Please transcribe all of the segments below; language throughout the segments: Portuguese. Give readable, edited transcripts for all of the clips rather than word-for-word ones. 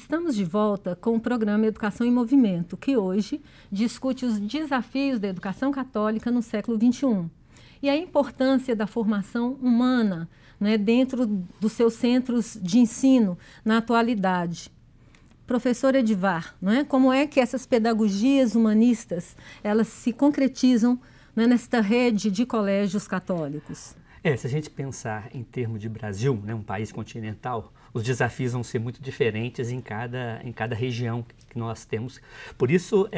Estamos de volta com o programa Educação em Movimento, que hoje discute os desafios da educação católica no século XXI e a importância da formação humana, né, dentro dos seus centros de ensino na atualidade. Professor Edivar, né, como é que essas pedagogias humanistas elas se concretizam, né, nesta rede de colégios católicos? Se a gente pensar em termos de Brasil, né, um país continental, os desafios vão ser muito diferentes em cada região que nós temos. Por isso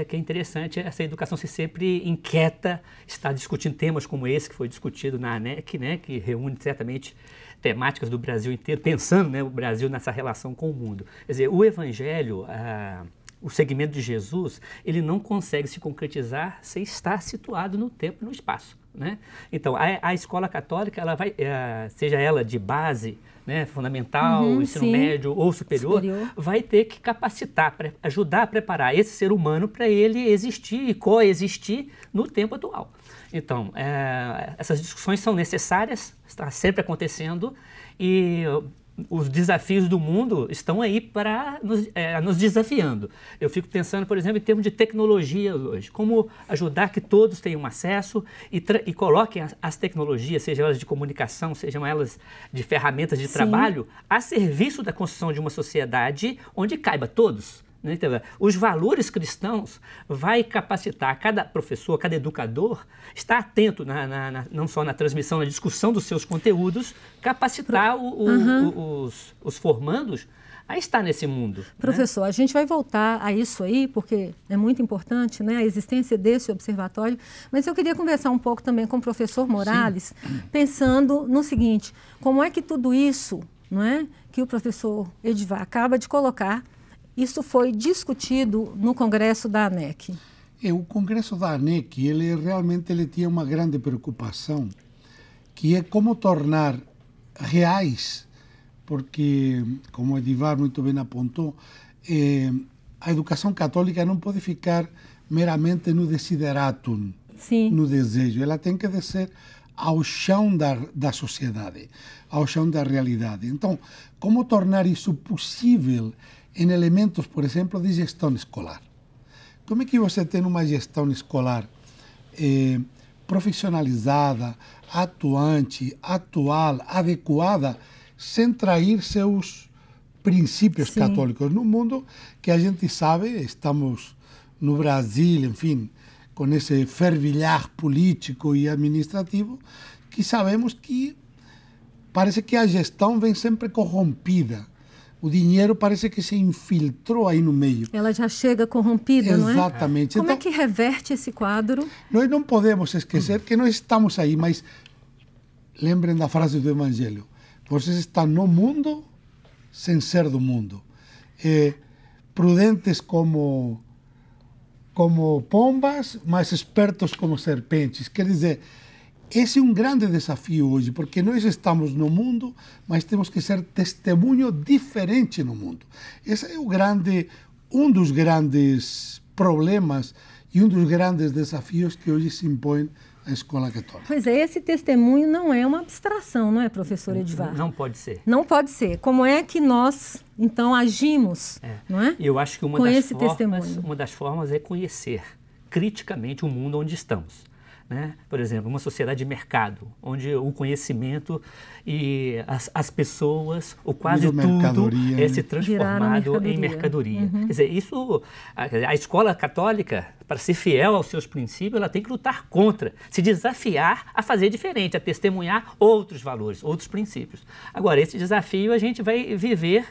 que é interessante essa educação ser sempre inquieta, estar discutindo temas como esse que foi discutido na ANEC, né, que reúne certamente temáticas do Brasil inteiro, pensando, né, o Brasil nessa relação com o mundo. Quer dizer, o Evangelho, o segmento de Jesus, ele não consegue se concretizar sem estar situado no tempo e no espaço, né? Então, a escola católica, ela vai, seja ela de base, né, fundamental, ensino médio ou superior, vai ter que capacitar, ajudar a preparar esse ser humano para ele existir e coexistir no tempo atual. Então, essas discussões são necessárias, está sempre acontecendo e os desafios do mundo estão aí para nos desafiando. Eu fico pensando, por exemplo, em termos de tecnologia hoje, como ajudar que todos tenham acesso e coloquem as tecnologias, sejam elas de comunicação, sejam elas de ferramentas de trabalho, a serviço da construção de uma sociedade onde caiba todos. Então, os valores cristãos vai capacitar cada professor, cada educador, estar atento não só na transmissão, na discussão dos seus conteúdos, capacitar os formandos a estar nesse mundo. Professor, a gente vai voltar a isso aí, porque é muito importante, né, a existência desse observatório, mas eu queria conversar um pouco também com o professor Morales, pensando no seguinte, como é que tudo isso, não é, que o professor Edivar acaba de colocar, isso foi discutido no Congresso da ANEC? O Congresso da ANEC, ele tinha uma grande preocupação, que é como tornar reais, porque, como Edivar muito bem apontou, a educação católica não pode ficar meramente no desideratum, no desejo. Ela tem que descer ao chão da sociedade, ao chão da realidade. Então, como tornar isso possível em elementos, por exemplo, de gestão escolar? Como é que você tem uma gestão escolar profissionalizada, atuante, atual, adequada, sem trair seus princípios católicos? No mundo que a gente sabe, estamos no Brasil, enfim, com esse fervilhar político e administrativo, que sabemos que parece que a gestão vem sempre corrompida. O dinheiro parece que se infiltrou aí no meio. Ela já chega corrompida, não é? Exatamente. Como é que reverte esse quadro? Nós não podemos esquecer que nós estamos aí, mas lembrem da frase do Evangelho. Vocês estão no mundo sem ser do mundo. Prudentes como pombas, mas espertos como serpentes. Quer dizer, esse é um grande desafio hoje, porque nós estamos no mundo, mas temos que ser testemunho diferente no mundo. Esse é um dos grandes problemas e um dos grandes desafios que hoje se impõe à escola católica. Pois é, esse testemunho não é uma abstração, não é, professor Edivar? Não pode ser. Não pode ser. Como é que nós, então, agimos, não é? Eu acho que uma das formas é conhecer criticamente o mundo onde estamos. Né? Por exemplo, uma sociedade de mercado, onde o conhecimento e as pessoas, ou quase tudo, é se transformado em mercadoria. Quer dizer, a escola católica, para ser fiel aos seus princípios, ela tem que lutar contra, se desafiar a fazer diferente, a testemunhar outros valores, outros princípios. Agora, esse desafio a gente vai viver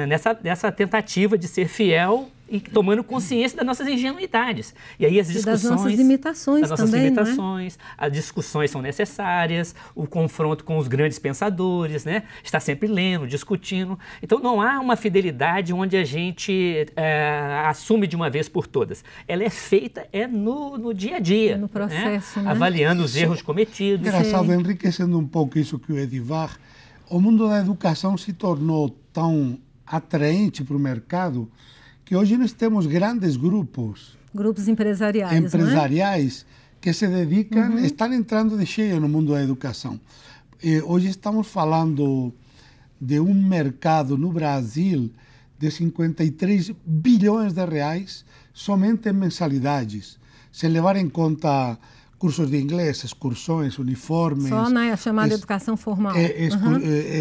nessa tentativa de ser fiel e tomando consciência das nossas ingenuidades. E aí as discussões... das nossas limitações também, limitações, as discussões são necessárias, o confronto com os grandes pensadores, né? Está sempre lendo, discutindo. Então não há uma fidelidade onde a gente assume de uma vez por todas. Ela é feita no dia a dia. No processo, né? Avaliando os erros cometidos. Engraçado, enriquecendo um pouco isso que o Edivar, o mundo da educação se tornou tão atraente para o mercado que hoje nós temos grandes grupos empresariais, que se dedicam, estão entrando de cheio no mundo da educação. Hoje estamos falando de um mercado no Brasil de 53 bilhões de reais somente em mensalidades, sem levar em conta cursos de inglês, excursões, uniformes. Só na chamada educação formal.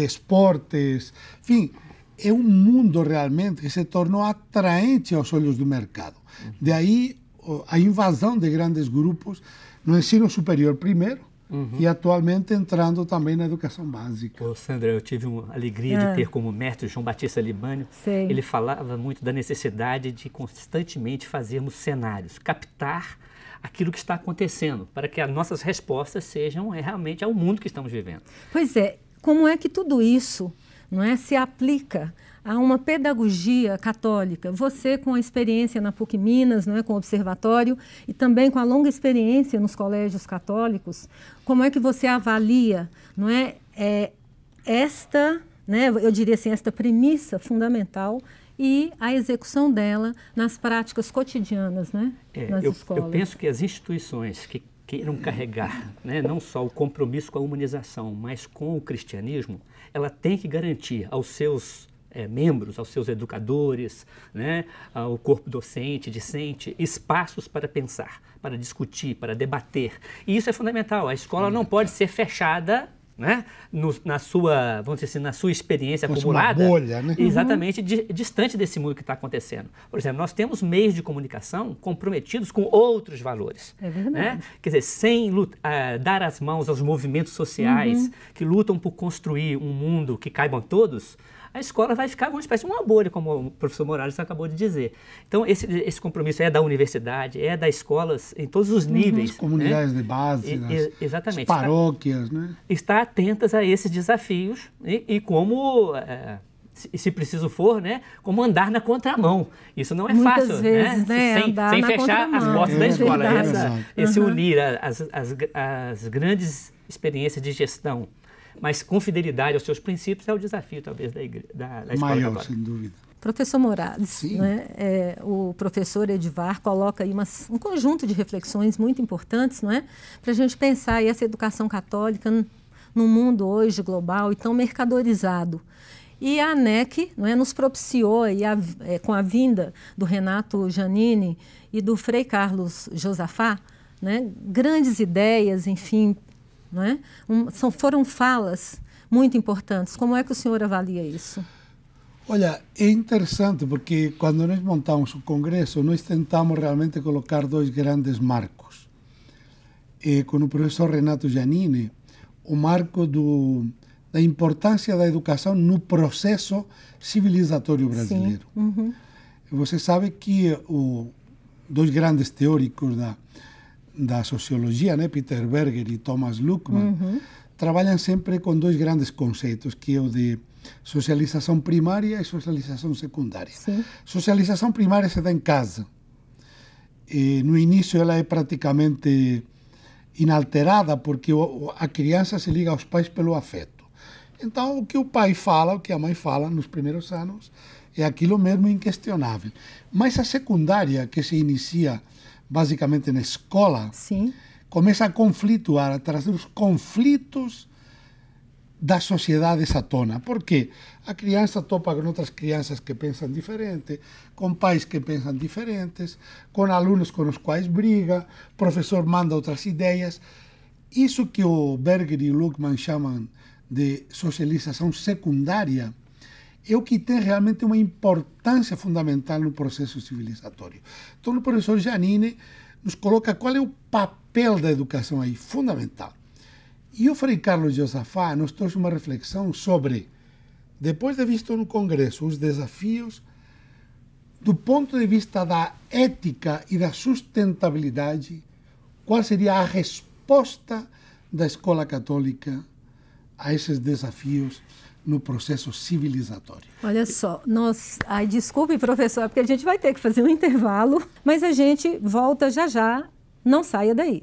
Esportes, enfim, é um mundo realmente que se tornou atraente aos olhos do mercado. De aí a invasão de grandes grupos no ensino superior primeiro, e atualmente entrando também na educação básica. Ô, Sandra, eu tive a alegria de ter como mestre João Batista Libânio. Sei. Ele falava muito da necessidade de constantemente fazermos cenários, captar aquilo que está acontecendo, para que as nossas respostas sejam realmente ao mundo que estamos vivendo. Pois é, como é que tudo isso, não é, se aplica a uma pedagogia católica? Você, com a experiência na PUC Minas, não é, com o observatório, e também com a longa experiência nos colégios católicos, como é que você avalia, não é, esta, né, eu diria assim, esta premissa fundamental e a execução dela nas práticas cotidianas, né, nas escolas? Eu penso que as instituições que queiram carregar, né, não só o compromisso com a humanização, mas com o cristianismo, ela tem que garantir aos seus membros, aos seus educadores, né, ao corpo docente, discente, espaços para pensar, para discutir, para debater. E isso é fundamental. A escola não pode ser fechada, né, na sua, vamos dizer assim, na sua experiência acumulada, uma bolha, né? Exatamente, distante desse mundo que está acontecendo. Por exemplo, nós temos meios de comunicação comprometidos com outros valores. É verdade. Né? Quer dizer, sem dar as mãos aos movimentos sociais que lutam por construir um mundo que caibam a todos, a escola vai ficar uma espécie de uma bolha, como o professor Morales acabou de dizer. Então, esse compromisso é da universidade, é das escolas em todos os níveis. As comunidades, né, de base, exatamente, as paróquias. Né? Estar atentas a esses desafios e como, se preciso for, né, como andar na contramão. Isso não é muitas fácil, vezes, né? Sem fechar as portas da escola. Esse unir as grandes experiências de gestão, mas com fidelidade aos seus princípios, é o desafio, talvez, da escola maior, católica. sem dúvida. Professor Morales, né, o professor Edivar coloca aí um conjunto de reflexões muito importantes, não é, para a gente pensar aí essa educação católica num mundo hoje global e tão mercadorizado. E a ANEC, não é, nos propiciou, aí com a vinda do Renato Giannini e do Frei Carlos Josafá, né, grandes ideias, enfim, não é? Foram falas muito importantes. Como é que o senhor avalia isso? Olha, é interessante porque quando nós montamos o congresso, nós tentamos realmente colocar dois grandes marcos. Com o professor Renato Giannini, o marco da importância da educação no processo civilizatório brasileiro. Você sabe que dois grandes teóricos da sociologia, né, Peter Berger e Thomas Luckmann, trabalham sempre com dois grandes conceitos, que é o de socialização primária e socialização secundária. Sim. Socialização primária se dá em casa. No início ela é praticamente inalterada, porque a criança se liga aos pais pelo afeto. Então, o que o pai fala, o que a mãe fala nos primeiros anos, é aquilo mesmo inquestionável. Mas a secundária, que se inicia basicamente na escola, sim, começa a conflituar, a trazer os conflitos das sociedades à tona. Porque a criança topa com outras crianças que pensam diferente, com pais que pensam diferentes, com alunos com os quais briga, o professor manda outras ideias. Isso que o Berger e o Luckmann chamam de socialização secundária é o que tem realmente uma importância fundamental no processo civilizatório. Então, o professor Giannini nos coloca qual é o papel da educação aí, fundamental. E o Frei Carlos Josafá nos trouxe uma reflexão sobre, depois de visto no Congresso, os desafios do ponto de vista da ética e da sustentabilidade, qual seria a resposta da escola católica a esses desafios no processo civilizatório. Olha só, desculpe, professor, porque a gente vai ter que fazer um intervalo, mas a gente volta já já, não saia daí.